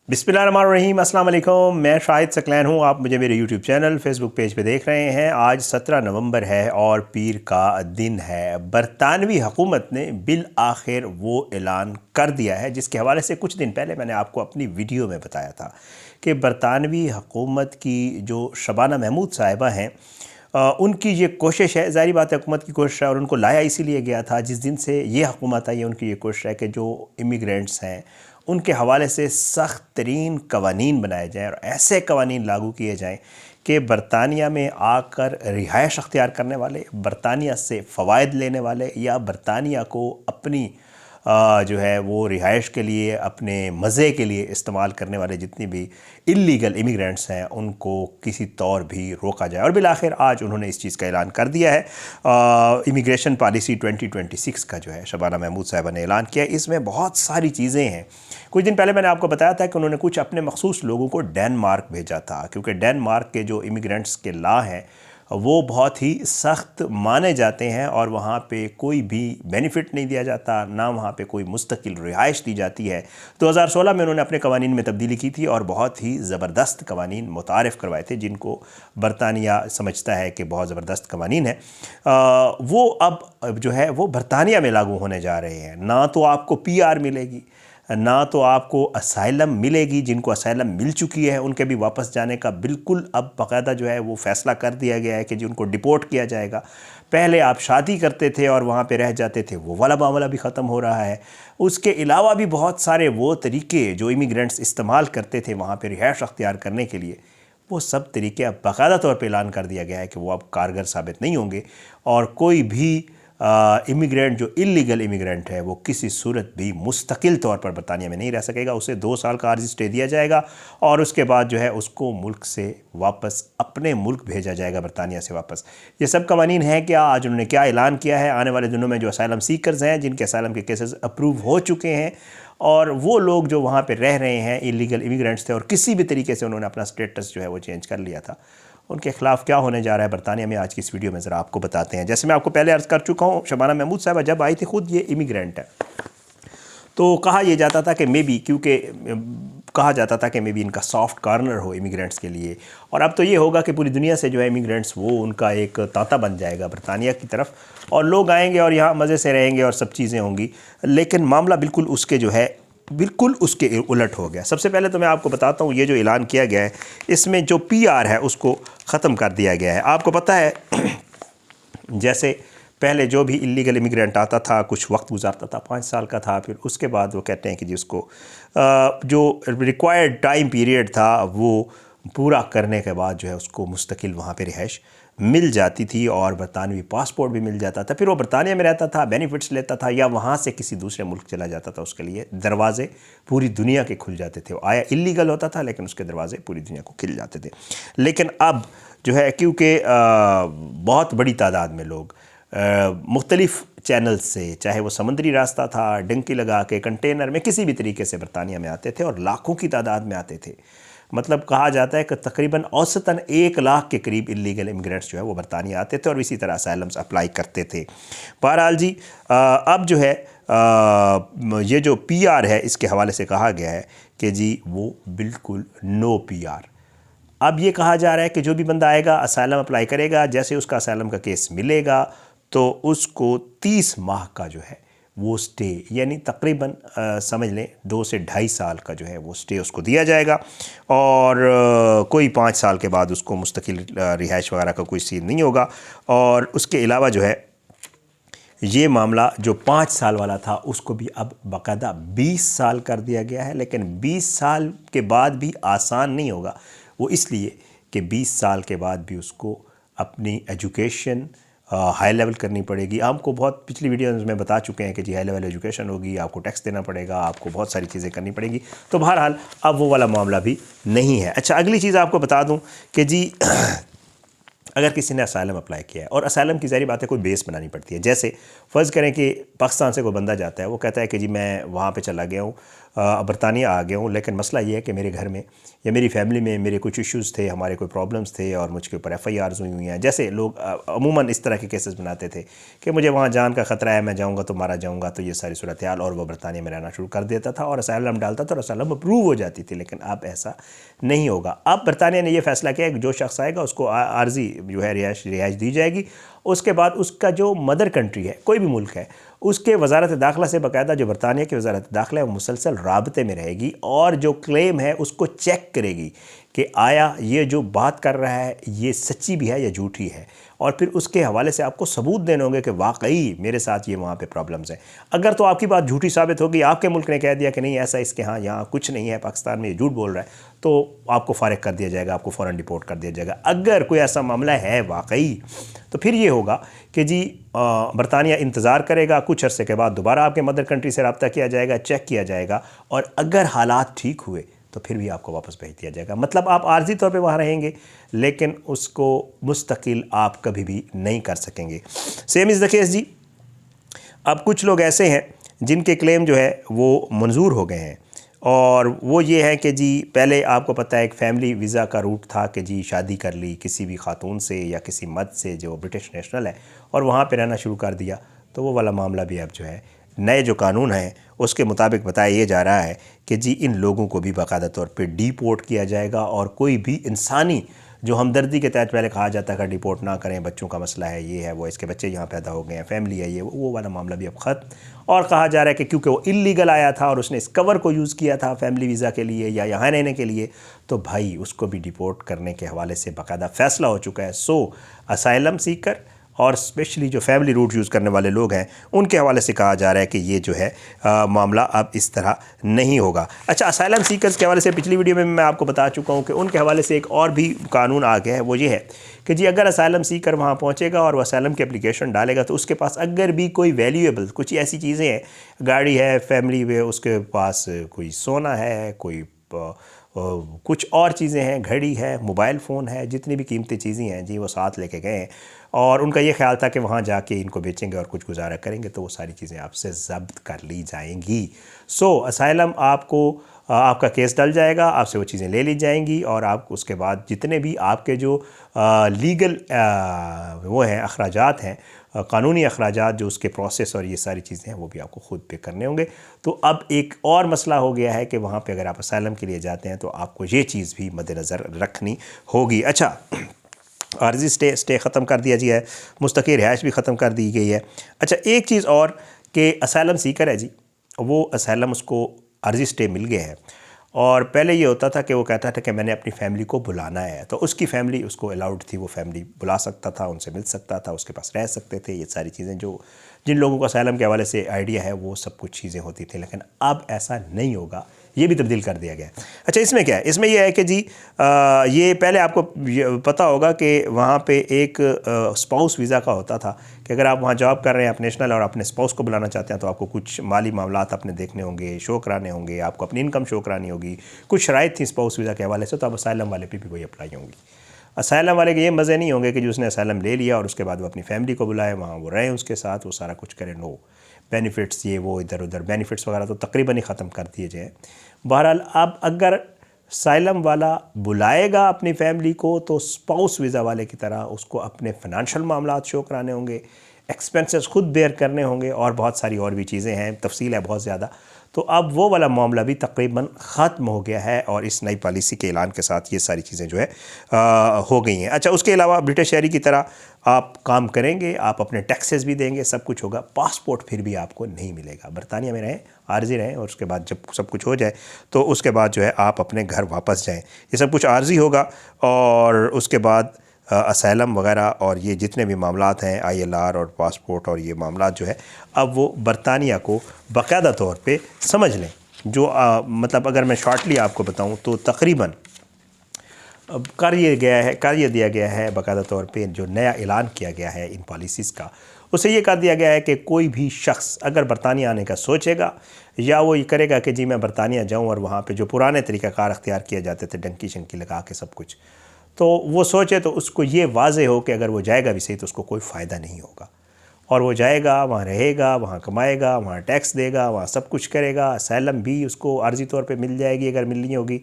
बिस्मिल्लाहिर्रहमानिर्रहीम, अस्सलाम वालेकुम। मैं शाहिद सकलैन हूँ। आप मुझे मेरे यूट्यूब चैनल फेसबुक पेज पे देख रहे हैं। आज 17 नवंबर है और पीर का दिन है। बरतानवी हुकूमत ने बिल आखिर वो ऐलान कर दिया है जिसके हवाले से कुछ दिन पहले मैंने आपको अपनी वीडियो में बताया था कि बरतानवी हुकूमत की जो शबाना महमूद साहिबा हैं, उनकी ये कोशिश है, ज़ाहिर बात है हुकूमत की कोशिश है और उनको लाया इसीलिए गया था। जिस दिन से ये हुकूमत आई है उनकी ये कोशिश है कि जो इमिग्रेंट्स हैं उनके हवाले से सख्त तरीन कवानीन बनाए जाएँ और ऐसे कवानीन लागू किए जाएँ कि बरतानिया में आकर रिहाइश अख्तियार करने वाले, बरतानिया से फ़वाइद लेने वाले या बरतानिया को अपनी जो है वो रिहाइश के लिए, अपने मज़े के लिए इस्तेमाल करने वाले जितनी भी इल्लीगल इमिग्रेंट्स हैं उनको किसी तौर भी रोका जाए। और बिलाखिर आज उन्होंने इस चीज़ का ऐलान कर दिया है। इमिग्रेशन पॉलिसी 2026 का जो है शबाना महमूद साहिबा ने ऐलान किया है। इसमें बहुत सारी चीज़ें हैं। कुछ दिन पहले मैंने आपको बताया था कि उन्होंने कुछ अपने मखसूस लोगों को डेनमार्क भेजा था, क्योंकि डेनमार्क के जो इमिग्रेंट्स के लॉ हैं वो बहुत ही सख्त माने जाते हैं और वहाँ पे कोई भी बेनिफिट नहीं दिया जाता, ना वहाँ पे कोई मुस्तकिल रिहाइश दी जाती है। 2016 में उन्होंने अपने कवानीन में तब्दीली की थी और बहुत ही ज़बरदस्त कवानीन मुतारिफ़ करवाए थे जिनको बरतानिया समझता है कि बहुत ज़बरदस्त कवानीन है। वो अब जो है वो बरतानिया में लागू होने जा रहे हैं। ना तो आपको PR मिलेगी, ना तो आपको असाइलम मिलेगी। जिनको असाइलम मिल चुकी है उनके भी वापस जाने का बिल्कुल अब बाकायदा जो है वो फ़ैसला कर दिया गया है कि जी उनको डिपोर्ट किया जाएगा। पहले आप शादी करते थे और वहाँ पे रह जाते थे, वो वाला मामला भी ख़त्म हो रहा है। उसके अलावा भी बहुत सारे वो तरीके जो इमिग्रेंट्स इस्तेमाल करते थे वहाँ पे रिहाइश अख्तियार करने के लिए, वो सब तरीके अब बाकायदा तौर पर ऐलान कर दिया गया है कि वो अब कारगर साबित नहीं होंगे और कोई भी इमिग्रेंट जो इल्लीगल इमिग्रेंट है वो किसी सूरत भी मुस्तकिल तौर पर बरतानिया में नहीं रह सकेगा। उसे 2 साल का आर्जी स्टे दिया जाएगा और उसके बाद जो है उसको मुल्क से वापस अपने मुल्क भेजा जाएगा, बरतानिया से वापस। ये सब कवानीन हैं क्या, आज उन्होंने क्या ऐलान किया है। आने वाले दिनों में जो असाइलम सीकर्स हैं, जिनके असाइलम के केसेस अप्रूव हो चुके हैं और वो लोग जो वहाँ पर रह रहे हैं इल्लीगल इमिग्रेंट्स थे और किसी भी तरीके से उन्होंने अपना स्टेटस जो है वो चेंज कर लिया था, उनके खिलाफ क्या होने जा रहा है बरतानिया में, आज की इस वीडियो में ज़रा आपको बताते हैं। जैसे मैं आपको पहले अर्ज़ कर चुका हूँ, शबाना महमूद साहिबा जब आई थी खुद ये इमिग्रेंट है, तो कहा यह जाता था कि मे बी, क्योंकि कहा जाता था कि मे बी इनका सॉफ्ट कॉर्नर हो इमिग्रेंट्स के लिए। और अब तो ये होगा कि पूरी दुनिया से जो है इमिग्रेंट्स वो उनका एक तांता बन जाएगा बरतानिया की तरफ और लोग आएंगे और यहाँ मज़े से रहेंगे और सब चीज़ें होंगी। लेकिन मामला बिल्कुल उसके जो है बिल्कुल उसके उलट हो गया। सबसे पहले तो मैं आपको बताता हूँ ये जो ऐलान किया गया है इसमें जो PR है उसको ख़त्म कर दिया गया है। आपको पता है जैसे पहले जो भी इल्लीगल इमिग्रेंट आता था कुछ वक्त गुजारता था, 5 साल का था, फिर उसके बाद वो कहते हैं कि जी उसको जो रिक्वायर्ड टाइम पीरियड था वो पूरा करने के बाद जो है उसको मुस्तकिल वहाँ पे रिहाइश मिल जाती थी और बरतानवी पासपोर्ट भी मिल जाता था। फिर वो बरतानिया में रहता था, बेनिफिट्स लेता था या वहाँ से किसी दूसरे मुल्क चला जाता था। उसके लिए दरवाज़े पूरी दुनिया के खुल जाते थे। वो आया इल्लीगल होता था लेकिन उसके दरवाज़े पूरी दुनिया को खिल जाते थे। लेकिन अब जो है क्योंकि बहुत बड़ी तादाद में लोग मुख्तलिफ़ चैनल से, चाहे वो समुद्री रास्ता था, डंकी लगा के, कंटेनर में, किसी भी तरीके से बरतानिया में आते थे और लाखों की तादाद में आते थे। मतलब कहा जाता है कि तकरीबन औसतन 1 लाख के करीब इल्लीगल इमिग्रेंट्स जो है वो बरतानिया आते थे और इसी तरह असाइलम्स अप्लाई करते थे। बहरहाल जी अब जो है ये जो PR है इसके हवाले से कहा गया है कि जी वो बिल्कुल नो PR। अब ये कहा जा रहा है कि जो भी बंदा आएगा असाइलम अप्लाई करेगा, जैसे उसका असाइलम का केस मिलेगा तो उसको 30 माह का जो है वो स्टे, यानी तकरीबन समझ लें 2 से ढाई साल का जो है वो स्टे उसको दिया जाएगा और कोई 5 साल के बाद उसको मुस्तकिल रिहाइश वगैरह का कोई सीन नहीं होगा। और उसके अलावा जो है ये मामला जो 5 साल वाला था उसको भी अब बाकायदा 20 साल कर दिया गया है। लेकिन 20 साल के बाद भी आसान नहीं होगा, वो इसलिए कि 20 साल के बाद भी उसको अपनी एजुकेशन हाई लेवल करनी पड़ेगी। आपको बहुत पिछली वीडियोज़ में बता चुके हैं कि जी हाई लेवल एजुकेशन होगी, आपको टैक्स देना पड़ेगा, आपको बहुत सारी चीज़ें करनी पड़ेंगी। तो बहरहाल अब वो वाला मामला भी नहीं है। अच्छा, अगली चीज़ आपको बता दूं कि जी अगर किसी ने असाइलम अप्लाई किया है और असाइलम की ज़ाहिर बात है कोई बेस बनानी पड़ती है। जैसे फ़र्ज़ करें कि पाकिस्तान से कोई बंदा जाता है, वो कहता है कि जी मैं वहाँ पे चला गया हूँ, बरतानिया आ गया हूँ, लेकिन मसला ये है कि मेरे घर में या मेरी फैमिली में मेरे कुछ इश्यूज़ थे, हमारे कोई प्रॉब्लम्स थे और मुझके ऊपर FIRs हुई हैं। जैसे लोग अमूमन इस तरह के केसेस बनाते थे कि मुझे वहाँ जान का ख़तरा है, मैं जाऊँगा तो मारा जाऊँगा, तो ये सारी सूरत हाल, और वो बरतानिया में रहना शुरू कर देता था और असाइलम डालता था और असाइलम अप्रूव हो जाती थी। लेकिन अब ऐसा नहीं होगा। अब बरतानिया ने यह फ़ैसला किया कि जो शख्स आएगा उसको आर्जी जो है रिहाइश दी जाएगी। उसके बाद उसका जो मदर कंट्री है, कोई भी मुल्क है, उसके वजारत दाखिला से बाकायदा जो बरतानिया की वजारत दाखिला है वो मुसलसल राबते में रहेगी और जो क्लेम है उसको चेक करेगी कि आया ये जो बात कर रहा है ये सच्ची भी है या झूठी है, और फिर उसके हवाले से आपको सबूत देने होंगे कि वाकई मेरे साथ ये वहाँ पे प्रॉब्लम्स हैं। अगर तो आपकी बात झूठी साबित होगी, आपके मुल्क ने कह दिया कि नहीं ऐसा इसके यहाँ कुछ नहीं है, पाकिस्तान में ये झूठ बोल रहा है, तो आपको फारिग कर दिया जाएगा, आपको फ़ौरन डिपोर्ट कर दिया जाएगा। अगर कोई ऐसा मामला है वाकई, तो फिर ये होगा कि जी बरतानिया इंतज़ार करेगा, कुछ अरसे के बाद दोबारा आपके मदर कंट्री से रब्ता किया जाएगा, चेक किया जाएगा, और अगर हालात ठीक हुए तो फिर भी आपको वापस भेज दिया जाएगा। मतलब आप आर्जी तौर पे वहाँ रहेंगे, लेकिन उसको मुस्तकिल आप कभी भी नहीं कर सकेंगे। सेम इज़ द केस जी। अब कुछ लोग ऐसे हैं जिनके क्लेम जो है वो मंजूर हो गए हैं, और वो ये है कि जी पहले आपको पता है एक फ़ैमिली वीज़ा का रूट था कि जी शादी कर ली किसी भी खातून से या किसी मर्द से जो ब्रिटिश नेशनल है और वहाँ पे रहना शुरू कर दिया, तो वो वाला मामला भी अब जो है नए जो कानून हैं उसके मुताबिक बताया ये जा रहा है कि जी इन लोगों को भी बाकायदा तौर पे डिपोर्ट किया जाएगा, और कोई भी इंसानी जो हमदर्दी के तहत पहले कहा जाता है डिपोर्ट ना करें, बच्चों का मसला है, ये है वो, इसके बच्चे यहाँ पैदा हो गए हैं, फैमिली है, ये वो वाला मामला भी अब ख़त्म। और कहा जा रहा है कि क्योंकि वो इल्लीगल आया था और उसने इस कवर को यूज़ किया था फैमिली वीज़ा के लिए या यहाँ रहने के लिए, तो भाई उसको भी डिपोर्ट करने के हवाले से बाकायदा फ़ैसला हो चुका है। सो असाइलम सीकर और स्पेशली जो फैमिली रूट यूज़ करने वाले लोग हैं उनके हवाले से कहा जा रहा है कि ये जो है मामला अब इस तरह नहीं होगा। अच्छा, असाइलम सीकर्स के हवाले से पिछली वीडियो में मैं आपको बता चुका हूँ कि उनके हवाले से एक और भी कानून आ गया है। वो ये है कि जी अगर असाइलम सीकर वहाँ पहुँचेगा और वो असाइलम की एप्लीकेशन डालेगा, तो उसके पास अगर भी कोई वैल्यूएबल कुछ ऐसी चीज़ें हैं, गाड़ी है, फैमिली में उसके पास कोई सोना है, कोई कुछ और चीज़ें हैं, घड़ी है, मोबाइल फ़ोन है, जितनी भी कीमती चीज़ें हैं जी वो साथ लेके गए, और उनका ये ख्याल था कि वहाँ जाके इनको बेचेंगे और कुछ गुजारा करेंगे, तो वो सारी चीज़ें आपसे ज़ब्त कर ली जाएंगी। सो असाइलम आपको आपका केस डल जाएगा, आपसे वो चीज़ें ले ली जाएंगी, और आप उसके बाद जितने भी आपके जो लीगल वो हैं अखराजात हैं, कानूनी अखराजात जो उसके प्रोसेस और ये सारी चीज़ें हैं, वो भी आपको ख़ुद पे करने होंगे। तो अब एक और मसला हो गया है कि वहाँ पे अगर आप असाइलम के लिए जाते हैं तो आपको ये चीज़ भी मद्देनज़र रखनी होगी। अच्छा, आर्जी स्टे ख़त्म कर दिया जी है, मुस्तक़िल रिहाइश भी ख़त्म कर दी गई है। अच्छा, एक चीज़ और कि असाइलम सीकर है जी, वो असाइलम उसको आर्जी स्टे मिल गया है, और पहले ये होता था कि वो कहता था कि मैंने अपनी फैमिली को बुलाना है, तो उसकी फैमिली उसको अलाउड थी, वो फैमिली बुला सकता था, उनसे मिल सकता था, उसके पास रह सकते थे। ये सारी चीज़ें जो जिन लोगों को असाइलम के हवाले से आइडिया है वो सब कुछ चीज़ें होती थी, लेकिन अब ऐसा नहीं होगा, ये भी तब्दील कर दिया गया है। अच्छा, इसमें क्या है, इसमें यह है कि जी ये पहले आपको पता होगा कि वहाँ पे एक स्पाउस वीज़ा का होता था कि अगर आप वहाँ जॉब कर रहे हैं, आप नेशनल, और अपने स्पाउस को बुलाना चाहते हैं, तो आपको कुछ माली मामलात अपने देखने होंगे, शो कराने होंगे, आपको अपनी इनकम शो करानी होगी, कुछ शराइत थी स्पाउस वीज़ा के हवाले से, तो अब असाइलम वाले पे भी वही अप्लाई होंगी। असाइलम वाले के ये मज़े नहीं होंगे कि जो उसने असाइलम ले लिया और उसके बाद वो अपनी फैमिली को बुलाए, वहाँ वो रहें उसके साथ, वो सारा कुछ करें। नो बेनिफिट्स, ये वो इधर उधर बेनिफिट्स वगैरह तो तकरीबन ही ख़त्म कर दिए जाए। बहरहाल अब अगर असाइलम वाला बुलाएगा अपनी फैमिली को, तो स्पाउस वीज़ा वाले की तरह उसको अपने फ़ाइनेंशियल मामलात शो कराने होंगे, एक्सपेंसेस खुद बेयर करने होंगे, और बहुत सारी और भी चीज़ें हैं, तफसील है बहुत ज़्यादा। तो अब वो वाला मामला भी तकरीबन ख़त्म हो गया है, और इस नई पॉलिसी के ऐलान के साथ ये सारी चीज़ें जो है हो गई हैं। अच्छा, उसके अलावा ब्रिटिश शहरी की तरह आप काम करेंगे, आप अपने टैक्सेस भी देंगे, सब कुछ होगा, पासपोर्ट फिर भी आपको नहीं मिलेगा। बरतानिया में रहें, आर्जी रहें, और उसके बाद जब सब कुछ हो जाए तो उसके बाद जो है आप अपने घर वापस जाएँ। ये सब कुछ आर्जी होगा, और उसके बाद असाइलम वगैरह और ये जितने भी मामलात हैं, ILR और पासपोर्ट और ये मामलात जो है, अब वो बरतानिया को बाकायदा तौर पे समझ लें। जो मतलब अगर मैं शॉर्टली आपको बताऊं तो तकरीबन कर ये दिया गया है बाकायदा तौर पे, जो नया ऐलान किया गया है इन पॉलिसीज़ का, उसे ये कर दिया गया है कि कोई भी शख्स अगर बरतानिया आने का सोचेगा, या वो ये करेगा कि जी मैं बरतानिया जाऊँ और वहाँ पे जो पुराने तरीक़ाकार अख्तियार किए जाते थे, डंकी शंकी लगा के सब कुछ, तो वो सोचे तो उसको ये वाज़े हो कि अगर वो जाएगा भी सही तो उसको कोई फ़ायदा नहीं होगा। और वो जाएगा, वहाँ रहेगा, वहाँ कमाएगा, वहाँ टैक्स देगा, वहाँ सब कुछ करेगा, असैलम भी उसको आर्जी तौर पे मिल जाएगी अगर मिलनी होगी।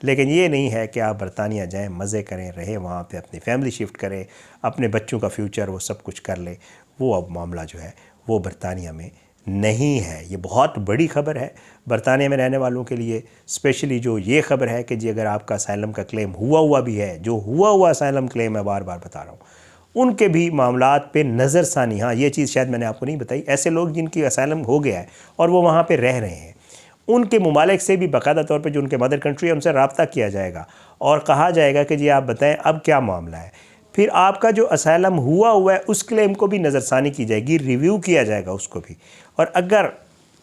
लेकिन ये नहीं है कि आप बरतानिया जाएं, मज़े करें, रहें वहाँ पे, अपनी फैमिली शिफ्ट करें, अपने बच्चों का फ्यूचर वो सब कुछ कर लें। वो अब मामला जो है वो बरतानिया में नहीं है। ये बहुत बड़ी ख़बर है बरतानिया में रहने वालों के लिए, स्पेशली जो ये ख़बर है कि जी अगर आपका असैलम का क्लेम हुआ भी है, जो हुआ असैलम क्लेम है, बार बार बता रहा हूँ, उनके भी मामलात पे नज़रसानी, हाँ ये चीज़ शायद मैंने आपको नहीं बताई, ऐसे लोग जिनकी असैलम हो गया है और वो वहाँ पे रह रहे हैं, उनके ममालिक से भी बाकायदा तौर पे जो उनके मदर कंट्री है उनसे रब्ता किया जाएगा और कहा जाएगा कि जी आप बताएं अब क्या मामला है। फिर आपका जो असैलम हुआ है उस क्लेम को भी नज़रसानी की जाएगी, रिव्यू किया जाएगा उसको भी। और अगर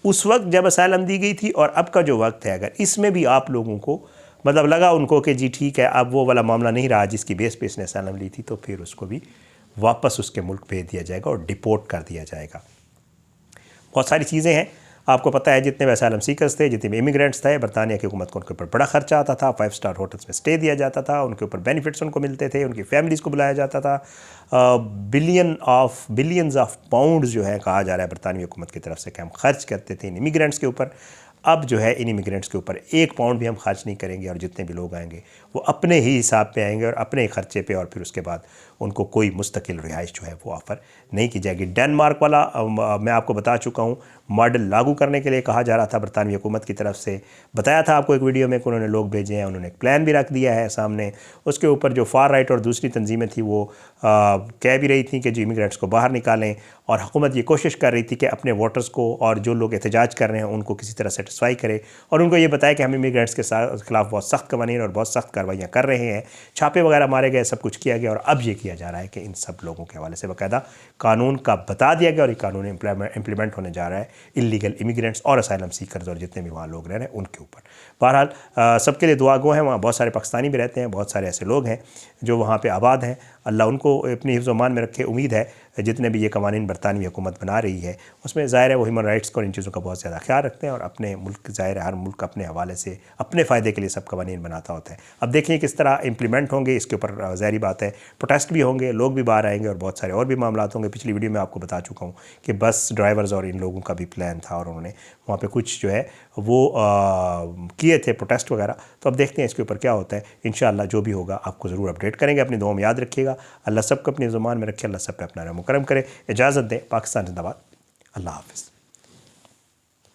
उस वक्त जब असैलम दी गई थी और अब का जो वक्त है, अगर इसमें भी आप लोगों को मतलब लगा उनको कि जी ठीक है अब वो वाला मामला नहीं रहा जिसकी बेस पे इसने असैलम ली थी, तो फिर उसको भी वापस उसके मुल्क भेज दिया जाएगा और डिपोर्ट कर दिया जाएगा। बहुत सारी चीज़ें हैं, आपको पता है जितने भी असैलम सीकर्स थे, जितने भी इमिग्रेंट्स थे, बरतानिया की हुकूमत को उनके ऊपर बड़ा खर्चा आता था, 5 स्टार होटल्स में स्टे दिया जाता था, उनके ऊपर बेनिफिट्स उनको मिलते थे, उनकी फैमिलीज़ को बुलाया जाता था। बिलियंस ऑफ पाउंड्स जो है कहा जा रहा है बरतानवी हुकूमत की तरफ से कि हम खर्च करते थे इन इमिग्रेंट्स के ऊपर। अब जो है इन इमिग्रेंट्स के ऊपर 1 पाउंड भी हम खर्च नहीं करेंगे और जितने भी लोग आएंगे वो अपने ही हिसाब पे आएंगे और अपने ही खर्चे पे, और फिर उसके बाद उनको कोई मुस्तकिल रिहाइश जो है वो ऑफ़र नहीं की जाएगी। डेनमार्क वाला मैं आपको बता चुका हूँ, मॉडल लागू करने के लिए कहा जा रहा था बरतानवी हुकूमत की तरफ से, बताया था आपको एक वीडियो में कि उन्होंने लोग भेजे हैं, उन्होंने एक प्लान भी रख दिया है सामने। उसके ऊपर जो फार राइट और दूसरी तंजीमें थी वो कह भी रही थी कि जो इमिग्रेंट्स को बाहर निकालें, और हुकूमत ये कोशिश कर रही थी कि अपने वोटर्स को और जो लोग एहतजाज कर रहे हैं उनको किसी तरह सेटिस्फाई करे और उनको ये बताया कि हम इमिग्रेंट्स के खिलाफ बहुत सख्त कवानीन और बहुत सख्त कार्रवाइयाँ कर रहे हैं, छापे वगैरह मारे गए, सब कुछ किया गया। और अब ये किया जा रहा है कि इन सब लोगों के हवाले से बाकायदा कानून का बता दिया गया और ये कानून इम्प्लीमेंट होने जा रहा है इलीगल इमिग्रेंट्स और असैलम सीकर्स और जितने भी वहाँ लोग रह रहे हैं उनके ऊपर। बहरहाल सबके लिए दुआ गो हैं, वहाँ बहुत सारे पाकिस्तानी भी रहते हैं, बहुत सारे ऐसे लोग हैं जो वहाँ पे आबाद हैं, अल्लाह उनको अपनी हिफ्ज़-ओ-मान में रखे। उम्मीद है जितने भी ये कवानीन बरतानवी हुकूमत बना रही है उसमें ज़ाहिर है वो ह्यूमन राइट्स को और इन चीज़ों का बहुत ज़्यादा ख्याल रखते हैं और अपने मुल्क, ज़ाहिर है हर मुल्क अपने हवाले से अपने फ़ायदे के लिए सब कवानीन बनाता होता है। अब देखिए किस तरह इम्प्लीमेंट होंगे, इसके ऊपर ज़ाहिर बात है प्रोटेस्ट भी होंगे, लोग भी बाहर आएंगे और बहुत सारे और भी मामला होंगे। पिछली वीडियो में आपको बता चुका हूँ कि बस ड्राइवर्स और इन लोगों का भी प्लान था और उन्होंने वहाँ पर कुछ जो है वो किए थे प्रोटेस्ट वगैरह। तो अब देखते हैं इसके ऊपर क्या होता है। इंशाअल्लाह जो भी होगा आपको ज़रूर अपडेट करेंगे। अपनी दुआ में याद रखिएगा। अल्लाह सबको अपनी ज़ुबान में रखे, अल्लाह सब पे अपना रहम करम करे। इजाज़त दें। पाकिस्तान जिंदाबाद। अल्लाह हाफ़िज़।